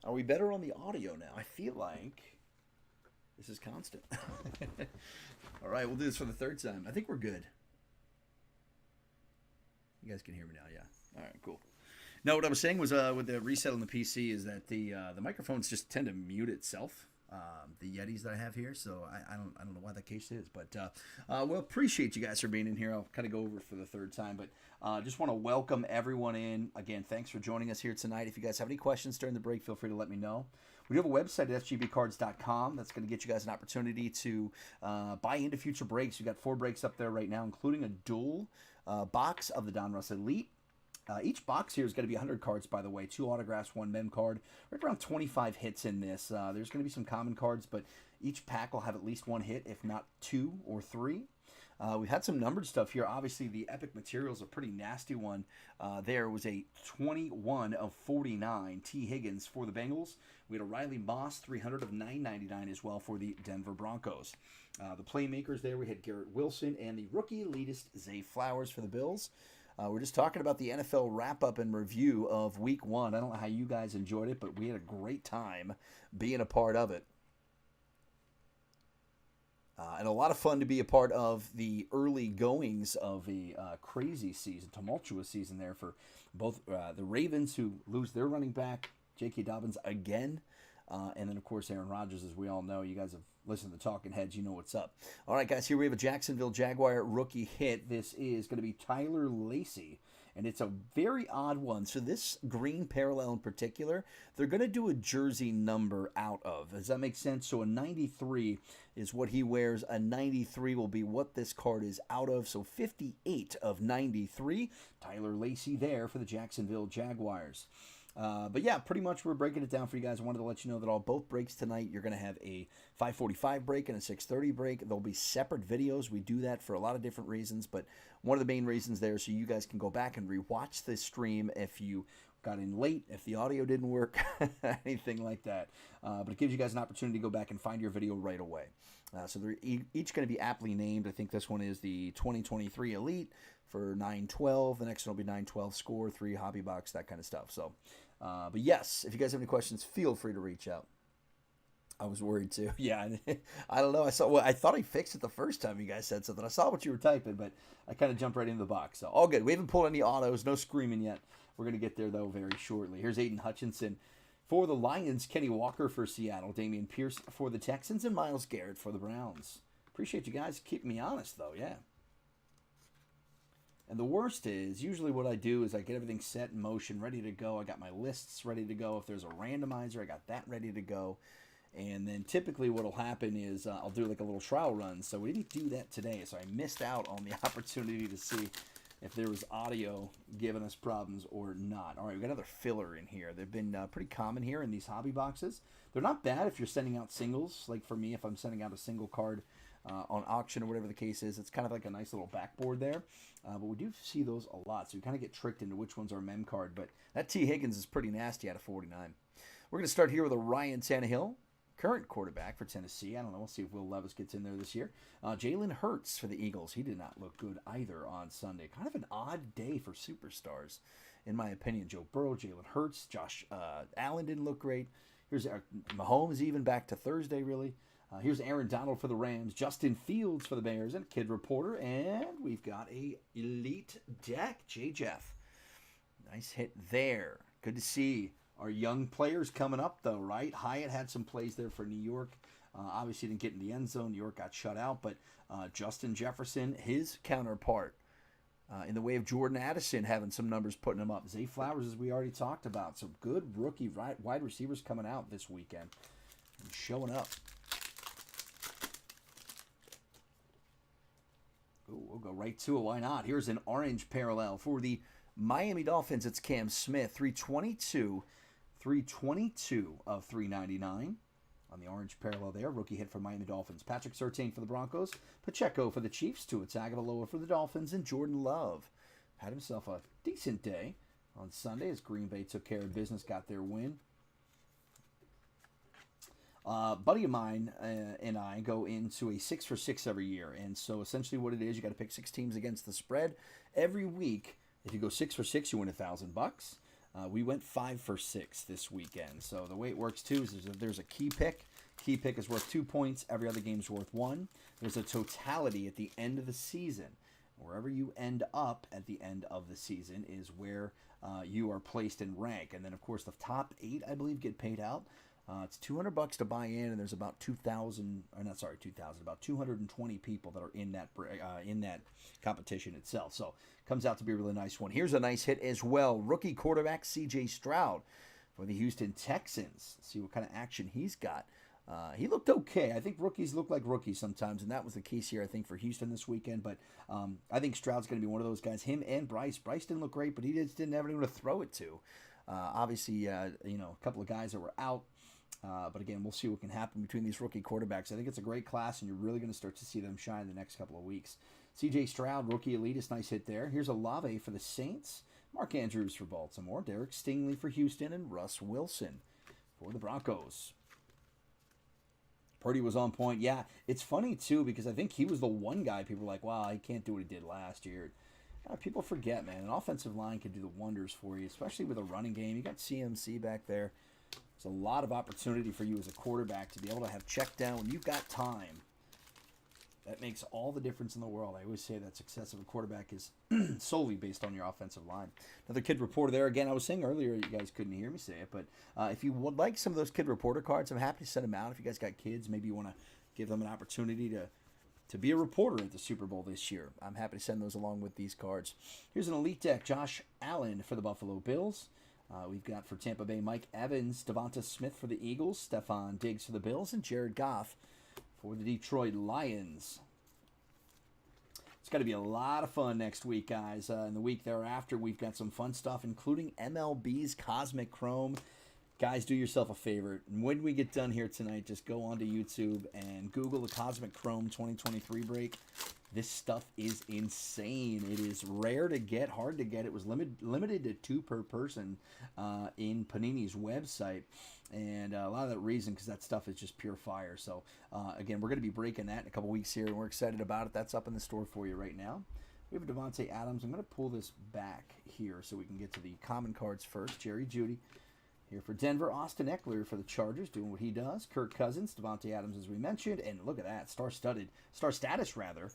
Are we better on the audio now? I feel like this is constant. All right, we'll do this for the third time. I think we're good. You guys can hear me now, yeah. All right, cool. No, what I was saying was with the reset on the PC is that the microphones just tend to mute itself. The Yetis that I have here, so I don't know why that case is, but well, appreciate you guys for being in here. I'll kind of go over it for the third time, but just want to welcome everyone in again. Thanks for joining us here tonight. If you guys have any questions during the break, feel free to let me know. We do have a website at sgbcards.com that's going to get you guys an opportunity to buy into future breaks. We've got 4 breaks up there right now, including a dual box of the Donruss Elite. Each box here is going to be 100 cards, by the way. 2 autographs, 1 mem card. Right around 25 hits in this. There's going to be some common cards, but each pack will have at least 1 hit, if not 2 or 3. We've had some numbered stuff here. Obviously, the Epic Materials, a pretty nasty one. There was a 21 of 49 T. Higgins for the Bengals. We had a Riley Moss 300 of 999 as well for the Denver Broncos. The playmakers there, we had Garrett Wilson and the rookie elitist Zay Flowers for the Bills. We're just talking about the NFL wrap-up and review of Week 1. I don't know how you guys enjoyed it, but we had a great time being a part of it. And a lot of fun to be a part of the early goings of a crazy season, tumultuous season there for both the Ravens, who lose their running back, J.K. Dobbins, again, and then, of course, Aaron Rodgers, as we all know. You guys have listened to Talking Heads. You know what's up. All right, guys, here we have a Jacksonville Jaguar rookie hit. This is going to be Tyler Lacy, and it's a very odd one. So this green parallel in particular, they're going to do a jersey number out of. Does that make sense? So a 93 is what he wears. A 93 will be what this card is out of. So 58 of 93. Tyler Lacy there for the Jacksonville Jaguars. But yeah, pretty much we're breaking it down for you guys. I wanted to let you know that both breaks tonight, you're going to have a 5:45 break and a 6:30 break. There'll be separate videos. We do that for a lot of different reasons, but one of the main reasons there is so you guys can go back and rewatch this stream if you got in late, if the audio didn't work, anything like that. But it gives you guys an opportunity to go back and find your video right away. So they're each going to be aptly named. I think this one is the 2023 Elite for 912. The next one will be 912 Score, 3 Hobby Box, that kind of stuff. So, but yes, if you guys have any questions, feel free to reach out. I was worried too. Yeah, I don't know. I thought I fixed it the first time you guys said something. I saw what you were typing, but I kind of jumped right into the box. So all good. We haven't pulled any autos, no screaming yet. We're gonna get there though very shortly. Here's Aiden Hutchinson for the Lions, Kenny Walker for Seattle, Damian Pierce for the Texans, and Myles Garrett for the Browns. Appreciate you guys keeping me honest though. Yeah. And the worst is, usually what I do is I get everything set in motion, ready to go. I got my lists ready to go. If there's a randomizer, I got that ready to go. And then typically what will happen is I'll do like a little trial run. So we didn't do that today. So I missed out on the opportunity to see if there was audio giving us problems or not. All right, we got another filler in here. They've been pretty common here in these hobby boxes. They're not bad if you're sending out singles. Like for me, if I'm sending out a single card on auction or whatever the case is, it's kind of like a nice little backboard there. But we do see those a lot. So you kind of get tricked into which one's our mem card. But that T. Higgins is pretty nasty out of 49. We're going to start here with a Ryan Tannehill, current quarterback for Tennessee. I don't know. We'll see if Will Levis gets in there this year. Jalen Hurts for the Eagles. He did not look good either on Sunday. Kind of an odd day for superstars, in my opinion. Joe Burrow, Jalen Hurts, Josh Allen didn't look great. Here's Mahomes even back to Thursday, really. Here's Aaron Donald for the Rams, Justin Fields for the Bears, and Kid Reporter. And we've got a elite deck, J. Jeff. Nice hit there. Good to see our young players coming up, though, right? Hyatt had some plays there for New York. Obviously didn't get in the end zone. New York got shut out. But Justin Jefferson, his counterpart, in the way of Jordan Addison, having some numbers putting him up. Zay Flowers, as we already talked about. Some good rookie wide receivers coming out this weekend and showing up. Ooh, we'll go right to it. Why not? Here's an orange parallel for the Miami Dolphins. It's Cam Smith, 322 of 399 on the orange parallel there. Rookie hit for Miami Dolphins. Patrick Surtain for the Broncos. Pacheco for the Chiefs. Tua Tagovailoa for the Dolphins. And Jordan Love had himself a decent day on Sunday as Green Bay took care of business, got their win. Buddy of mine and I go into a 6 for 6 every year. And so essentially what it is, you got to pick 6 teams against the spread every week. If you go 6 for 6, you win $1,000. We went 5 for 6 this weekend. So the way it works too is there's a key pick. Key pick is worth 2 points. Every other game's worth 1. There's a totality at the end of the season. Wherever you end up at the end of the season is where you are placed in rank. And then, of course, the top 8, I believe, get paid out. It's $200 to buy in, and there's about 220 people that are in that competition itself. So it comes out to be a really nice one. Here's a nice hit as well. Rookie quarterback C.J. Stroud for the Houston Texans. Let's see what kind of action he's got. He looked okay. I think rookies look like rookies sometimes, and that was the case here, I think, for Houston this weekend. But I think Stroud's going to be one of those guys. Him and Bryce. Bryce didn't look great, but he just didn't have anyone to throw it to. Obviously, a couple of guys that were out. But again, we'll see what can happen between these rookie quarterbacks. I think it's a great class, and you're really going to start to see them shine the next couple of weeks. C.J. Stroud, rookie elitist, nice hit there. Here's Olave for the Saints. Mark Andrews for Baltimore. Derek Stingley for Houston, and Russ Wilson for the Broncos. Purdy was on point. Yeah, it's funny, too, because I think he was the one guy people were like, wow, he can't do what he did last year. People forget, man. An offensive line can do the wonders for you, especially with a running game. You got CMC back there. There's a lot of opportunity for you as a quarterback to be able to have check down when you've got time. That makes all the difference in the world. I always say that success of a quarterback is solely based on your offensive line. Another Kid Reporter there. Again, I was saying earlier, you guys couldn't hear me say it, but if you would like some of those Kid Reporter cards, I'm happy to send them out. If you guys got kids, maybe you want to give them an opportunity to be a reporter at the Super Bowl this year. I'm happy to send those along with these cards. Here's an Elite Deck. Josh Allen for the Buffalo Bills. We've got for Tampa Bay, Mike Evans, Devonta Smith for the Eagles, Stephon Diggs for the Bills, and Jared Goff for the Detroit Lions. It's going to be a lot of fun next week, guys. In the week thereafter, we've got some fun stuff, including MLB's Cosmic Chrome. Guys, do yourself a favor. When we get done here tonight, just go onto YouTube and Google the Cosmic Chrome 2023 break. This stuff is insane. It is rare to get, hard to get. It was limited to 2 per person in Panini's website. And a lot of that reason, because that stuff is just pure fire. So, again, we're going to be breaking that in a couple weeks here, and we're excited about it. That's up in the store for you right now. We have a Davante Adams. I'm going to pull this back here so we can get to the common cards first. Jerry Jeudy here for Denver. Austin Eckler for the Chargers, doing what he does. Kirk Cousins, Davante Adams, as we mentioned. And look at that, star status, rather.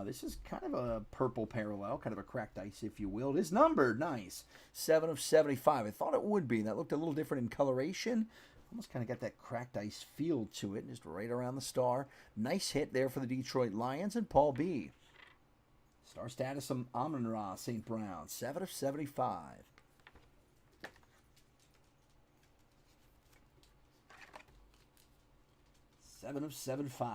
This is kind of a purple parallel, kind of a cracked ice, if you will. It is numbered, nice. 7 of 75. I thought it would be. That looked a little different in coloration. Almost kind of got that cracked ice feel to it, just right around the star. Nice hit there for the Detroit Lions and Paul B. Star status of Amon-Ra St. Brown, 7 of 75. Seven of 75.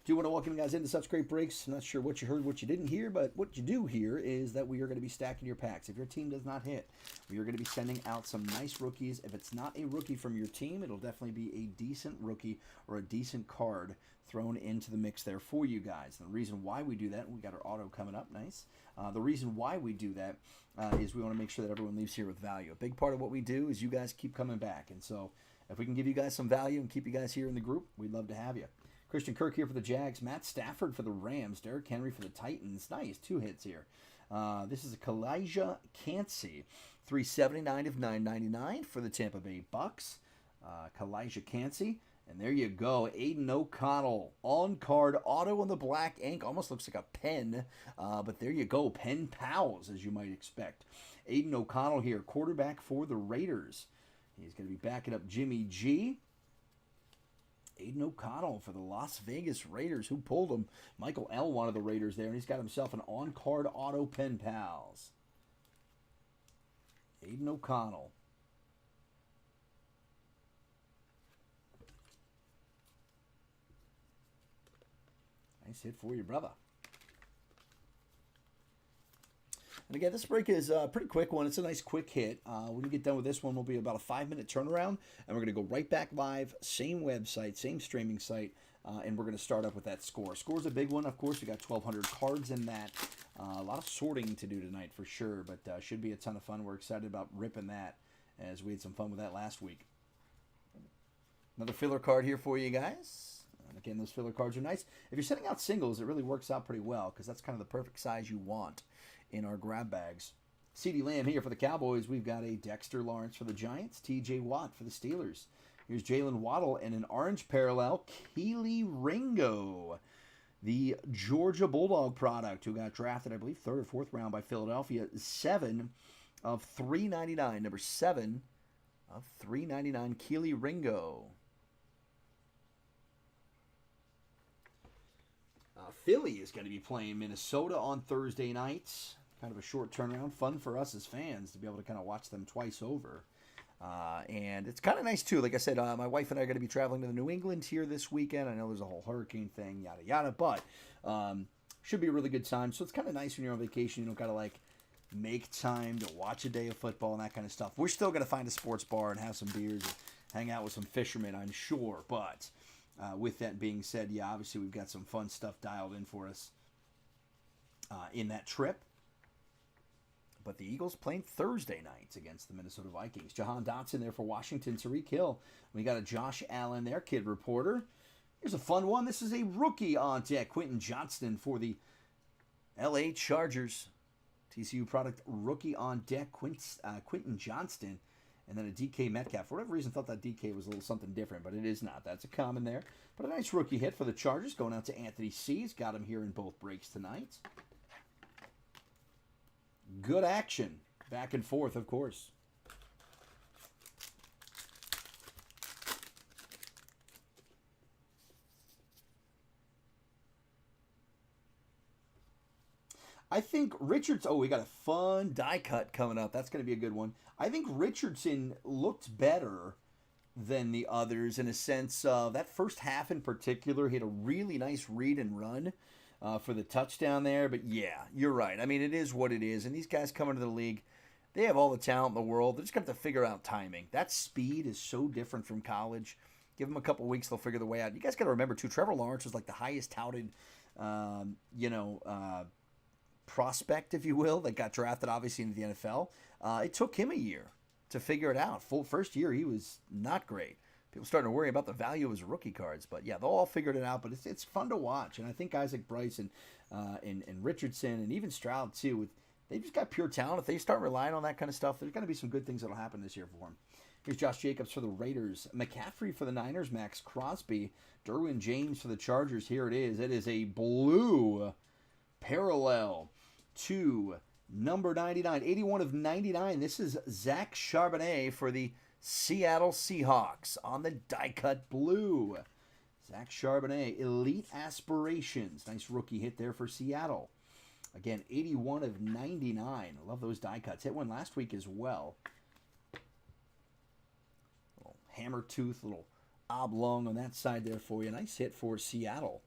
Do want to welcome you guys into such great breaks. I'm not sure what you heard, what you didn't hear, but what you do hear is that we are going to be stacking your packs. If your team does not hit, we are going to be sending out some nice rookies. If it's not a rookie from your team, it'll definitely be a decent rookie or a decent card thrown into the mix there for you guys. And the reason why we do that, we got our auto coming up, nice. The reason why we do that is we want to make sure that everyone leaves here with value. A big part of what we do is you guys keep coming back, and so if we can give you guys some value and keep you guys here in the group, we'd love to have you. Christian Kirk here for the Jags. Matt Stafford for the Rams. Derrick Henry for the Titans. Nice, 2 hits here. This is a Kalijah Cansey. 379 of 999 for the Tampa Bay Bucks. Kalijah Cansey. And there you go. Aiden O'Connell. On-card auto on the black ink. Almost looks like a pen. But there you go. Pen pals, as you might expect. Aiden O'Connell here. Quarterback for the Raiders. He's going to be backing up Jimmy G. Aiden O'Connell for the Las Vegas Raiders. Who pulled him? Michael L. wanted the Raiders there, and he's got himself an on-card auto pen pals. Aiden O'Connell. Nice hit for you, brother. And again, this break is a pretty quick one. It's a nice quick hit. When we get done with this one, we'll be about a 5-minute turnaround, and we're going to go right back live, same website, same streaming site, and we're going to start up with that score. Score's a big one, of course. We got 1,200 cards in that. A lot of sorting to do tonight for sure, but should be a ton of fun. We're excited about ripping that, as we had some fun with that last week. Another filler card here for you guys. And again, those filler cards are nice. If you're sending out singles, it really works out pretty well, because that's kind of the perfect size you want in our grab bags CeeDee Lamb here for the Cowboys. We've got a Dexter Lawrence for the Giants. TJ Watt for the Steelers. Here's Jalen Waddle and an orange parallel, Kelee Ringo, the Georgia Bulldog product, who got drafted, I believe, 3rd or 4th round by Philadelphia. 7 of 399. Number 7 of 399, Kelee Ringo. Philly is going to be playing Minnesota on Thursday nights. Kind of a short turnaround. Fun for us as fans to be able to kind of watch them twice over. And it's kind of nice, too. Like I said, my wife and I are going to be traveling to New England here this weekend. I know there's a whole hurricane thing, yada, yada. But should be a really good time. So it's kind of nice when you're on vacation. You don't got to, like, make time to watch a day of football and that kind of stuff. We're still going to find a sports bar and have some beers and hang out with some fishermen, I'm sure. But with that being said, yeah, obviously we've got some fun stuff dialed in for us in that trip. But the Eagles playing Thursday nights against the Minnesota Vikings. Jahan Dotson there for Washington. Tariq Hill. We got a Josh Allen there, kid reporter. Here's a fun one. This is a rookie on deck. Quentin Johnston for the LA Chargers. TCU product, rookie on deck. Quentin Johnston. And then a DK Metcalf. For whatever reason, thought that DK was a little something different, but it is not. That's a common there. But a nice rookie hit for the Chargers. Going out to Anthony C's. Got him here in both breaks tonight. Good action. Back and forth, of course. I think Richardson... Oh, we got a fun die cut coming up. That's going to be a good one. I think Richardson looked better than the others in a sense of that first half in particular. He had a really nice read and run for the touchdown there. But yeah, you're right. I mean, it is what it is. And these guys coming to the league, they have all the talent in the world. They're just going to have to figure out timing. That speed is so different from college. Give them a couple weeks, they'll figure the way out. You guys got to remember, too, Trevor Lawrence was like the highest touted, prospect, if you will, that got drafted, obviously, into the NFL. It took him a year to figure it out. First year, he was not great. People starting to worry about the value of his rookie cards. But, yeah, they'll all figure it out. But it's fun to watch. And I think guys like Bryce and Richardson and even Stroud, too, they just got pure talent. If they start relying on that kind of stuff, there's going to be some good things that will happen this year for them. Here's Josh Jacobs for the Raiders. McCaffrey for the Niners. Max Crosby. Derwin James for the Chargers. Here it is. It is a blue parallel to number 99. 81 of 99. This is Zach Charbonnet for the Seattle Seahawks on the die-cut blue. Zach Charbonnet, Elite Aspirations. Nice rookie hit there for Seattle. Again, 81 of 99. I love those die cuts. Hit one last week as well. Little hammer tooth, little oblong on that side there for you. Nice hit for Seattle.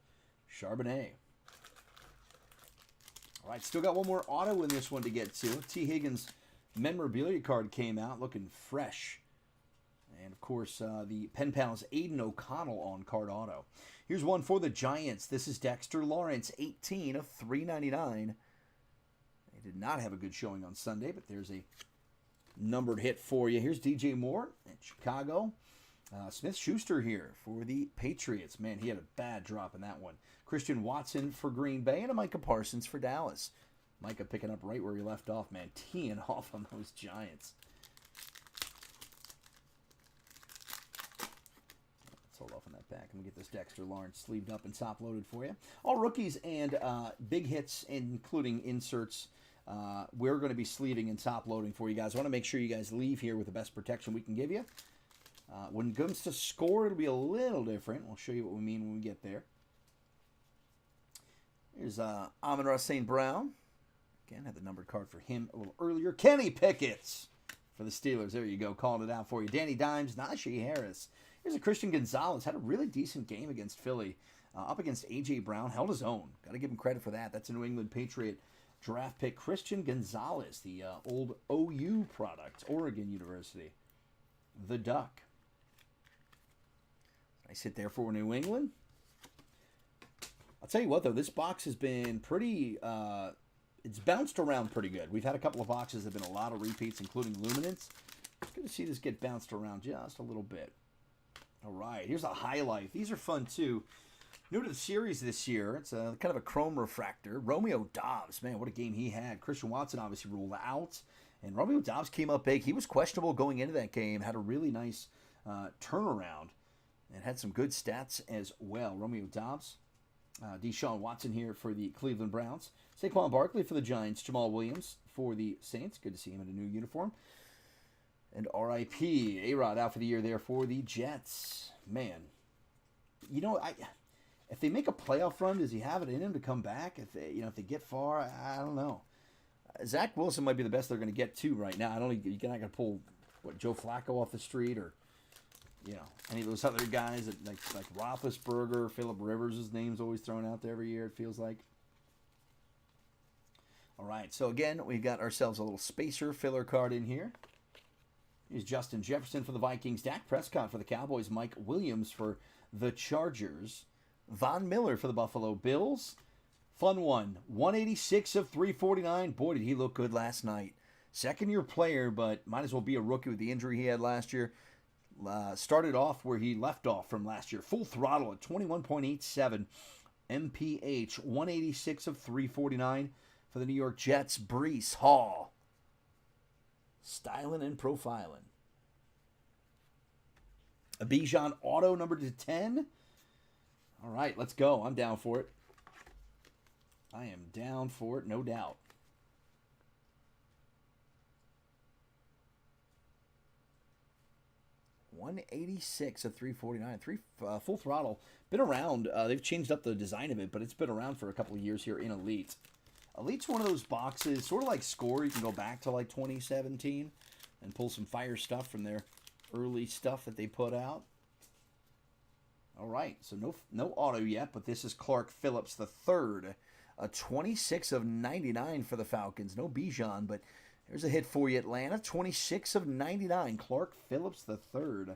Charbonnet. All right, still got one more auto in this one to get to. T. Higgins memorabilia card came out looking fresh. And, of course, the Pen Pals Aiden O'Connell on card auto. Here's one for the Giants. This is Dexter Lawrence, 18 of 399. They did not have a good showing on Sunday, but there's a numbered hit for you. Here's DJ Moore at Chicago. Smith-Schuster here for the Patriots. Man, he had a bad drop in that one. Christian Watson for Green Bay and a Micah Parsons for Dallas. Micah picking up right where he left off, man. Teeing off on those Giants. Let's hold off on that back. I'm going to get this Dexter Lawrence sleeved up and top loaded for you. All rookies and big hits, including inserts, we're going to be sleeving and top loading for you guys. I want to make sure you guys leave here with the best protection we can give you. When it comes to score, it'll be a little different. We'll show you what we mean when we get there. Here's Amon-Ra St. Brown. Again, had the numbered card for him a little earlier. Kenny Pickett for the Steelers. There you go, calling it out for you. Danny Dimes, Najee Harris. Here's a Christian Gonzalez. Had a really decent game against Philly. Up against A.J. Brown. Held his own. Got to give him credit for that. That's a New England Patriot draft pick. Christian Gonzalez, the old OU product. Oregon University. The Duck. Nice hit there for New England. I'll tell you what, though. This box has been pretty... it's bounced around pretty good. We've had a couple of boxes that have been a lot of repeats, including Luminance. It's good to see this get bounced around just a little bit. All right, here's a highlight. These are fun, too. New to the series this year. It's kind of a chrome refractor. Romeo Dobbs, man, what a game he had. Christian Watson obviously ruled out. And Romeo Dobbs came up big. He was questionable going into that game, had a really nice turnaround, and had some good stats as well. Romeo Dobbs, Deshaun Watson here for the Cleveland Browns, Saquon Barkley for the Giants, Jamal Williams for the Saints. Good to see him in a new uniform. And R.I.P. A-Rod out for the year there for the Jets. Man, if they make a playoff run, does he have it in him to come back? If they get far, I don't know. Zach Wilson might be the best they're going to get to right now. I don't think you're not going to pull Joe Flacco off the street or any of those other guys that, like Roethlisberger, Phillip Rivers. His name's always thrown out there every year. It feels like. All right, so again, we've got ourselves a little spacer filler card in here. Here's Justin Jefferson for the Vikings, Dak Prescott for the Cowboys, Mike Williams for the Chargers, Von Miller for the Buffalo Bills. Fun one, 186 of 349. Boy, did he look good last night. Second-year player, but might as well be a rookie with the injury he had last year. Started off where he left off from last year. Full throttle at 21.87 MPH, 186 of 349 for the New York Jets, Breece Hall. Styling and profiling. A Bijan auto number to 10. All right, let's go. I'm down for it. I am down for it, no doubt. $186 of 349. Full throttle. Been around. They've changed up the design of it, but it's been around for a couple of years here in Elite. Elite's one of those boxes, sort of like Score. You can go back to like 2017 and pull some fire stuff from their early stuff that they put out. All right, so no auto yet, but this is Clark Phillips III. A 26 of 99 for the Falcons. No Bijan, but there's a hit for you, Atlanta. 26 of 99. Clark Phillips III.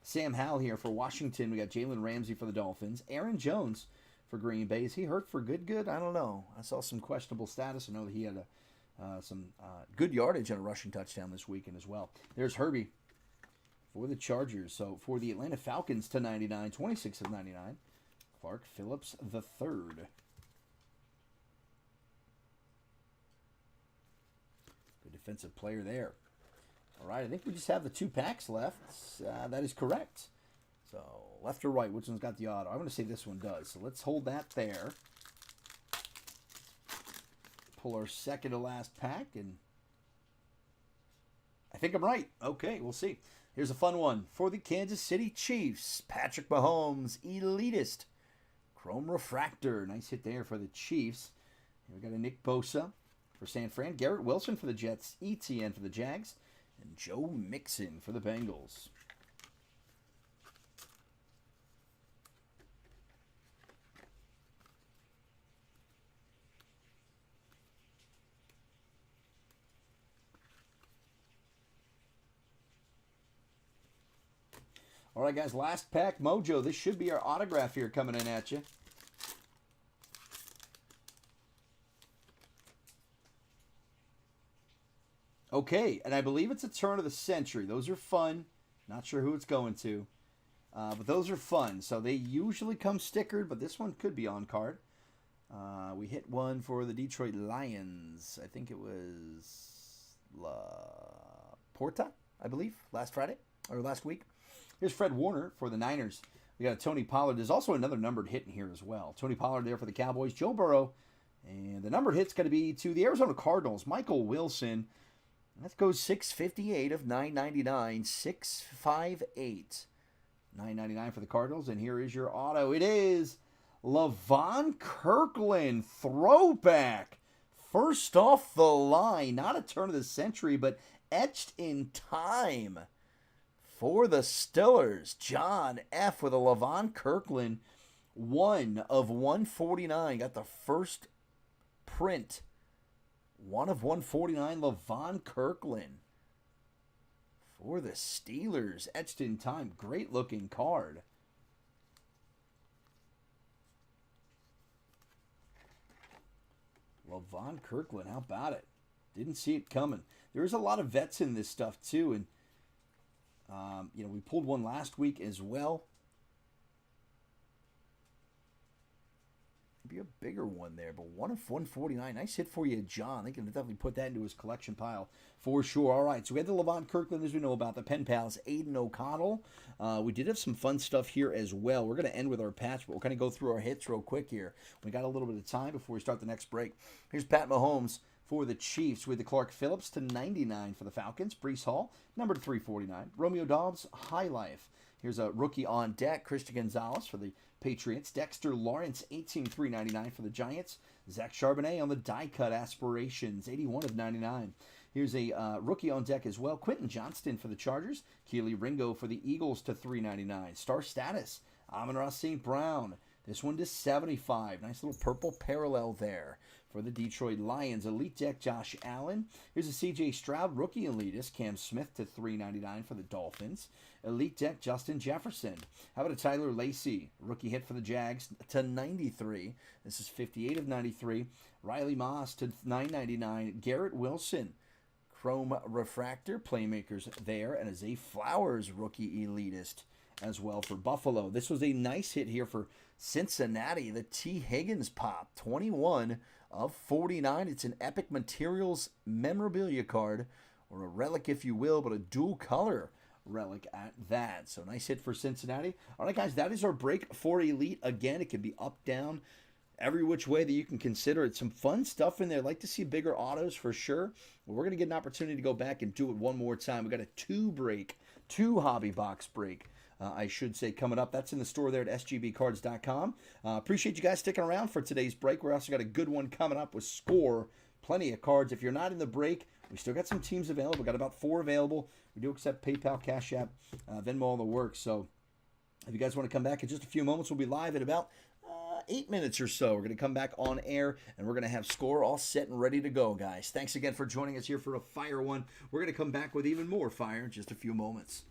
Sam Howell here for Washington. We got Jalen Ramsey for the Dolphins. Aaron Jones for Green Bay. Is he hurt for good? I don't know. I saw some questionable status. I know that he had some good yardage on a rushing touchdown this weekend as well. There's Herbie for the Chargers. So for the Atlanta Falcons to 99. 26 of 99. Clark Phillips III. Defensive player there. All right, I think we just have the 2 packs left. That is correct. So left or right, which one's got the auto? I'm going to say this one does. So let's hold that there. Pull our second to last pack, and I think I'm right. Okay, we'll see. Here's a fun one for the Kansas City Chiefs. Patrick Mahomes, Elitist. Chrome Refractor. Nice hit there for the Chiefs. Here we got a Nick Bosa for San Fran, Garrett Wilson for the Jets, ETN for the Jags, and Joe Mixon for the Bengals. All right, guys, last pack, Mojo. This should be our autograph here coming in at you. Okay, and I believe it's a turn of the century. Those are fun. Not sure who it's going to. But those are fun. So they usually come stickered, but this one could be on card. We hit one for the Detroit Lions. I think it was Porta, I believe, last Friday or last week. Here's Fred Warner for the Niners. We got Tony Pollard. There's also another numbered hit in here as well. Tony Pollard there for the Cowboys. Joe Burrow. And the numbered hit's going to be to the Arizona Cardinals. Michael Wilson. That goes 658 of 999. 658. 999 for the Cardinals. And here is your auto. It is Levon Kirkland. Throwback. First off the line. Not a turn of the century, but etched in time. For the Steelers, John F. with a Levon Kirkland. 1 of 149. Got the first print. 1 of 149, Levon Kirkland. For the Steelers, etched in time. Great looking card. Levon Kirkland, how about it? Didn't see it coming. There's a lot of vets in this stuff too, and we pulled one last week as well. Maybe a bigger one there, but 1 of 149. Nice hit for you, John. They can definitely put that into his collection pile for sure. All right, so we had the Levon Kirkland, as we know about, the Pen Pals, Aiden O'Connell. We did have some fun stuff here as well. We're going to end with our patch, but we'll kind of go through our hits real quick here. We got a little bit of time before we start the next break. Here's Pat Mahomes for the Chiefs with the Clark Phillips to 99 for the Falcons. Brees Hall, number to 349. Romeo Dobbs, High Life. Here's a rookie on deck, Christian Gonzalez for the Patriots. Dexter Lawrence, 18/399 for the Giants. Zach Charbonnet on the die cut aspirations, 81 of 99. Here's a rookie on deck as well, Quentin Johnston for the Chargers. Keely Ringo for the Eagles to 399. Star status, Amon-Ra St. Brown. This one to 75. Nice little purple parallel there for the Detroit Lions. Elite deck, Josh Allen. Here's a C.J. Stroud, rookie elitist. Cam Smith to 399 for the Dolphins. Elite deck, Justin Jefferson. How about a Tyler Lacey, rookie hit for the Jags to 93. This is 58 of 93. Riley Moss to 999. Garrett Wilson, chrome refractor, playmakers there. And a Zay Flowers, rookie elitist as well for Buffalo. This was a nice hit here for Cincinnati. The T. Higgins pop, 21 of 49. It's an Epic Materials memorabilia card, or a relic if you will, but a dual color relic at that. So nice hit for Cincinnati. All right, guys, that is our break for Elite. Again, it can be up, down, every which way that you can consider it. Some fun stuff in there. I'd like to see bigger autos for sure. But we're going to get an opportunity to go back and do it one more time. We got a two hobby box break, I should say, coming up. That's in the store there at sgbcards.com. Appreciate you guys sticking around for today's break. We're also got a good one coming up with Score. Plenty of cards. If you're not in the break, we still got some teams available. We've got about 4 available. We do accept PayPal, Cash App, Venmo, all the works. So if you guys want to come back in just a few moments, we'll be live in about 8 minutes or so. We're going to come back on air, and we're going to have Score all set and ready to go, guys. Thanks again for joining us here for a Fire One. We're going to come back with even more fire in just a few moments.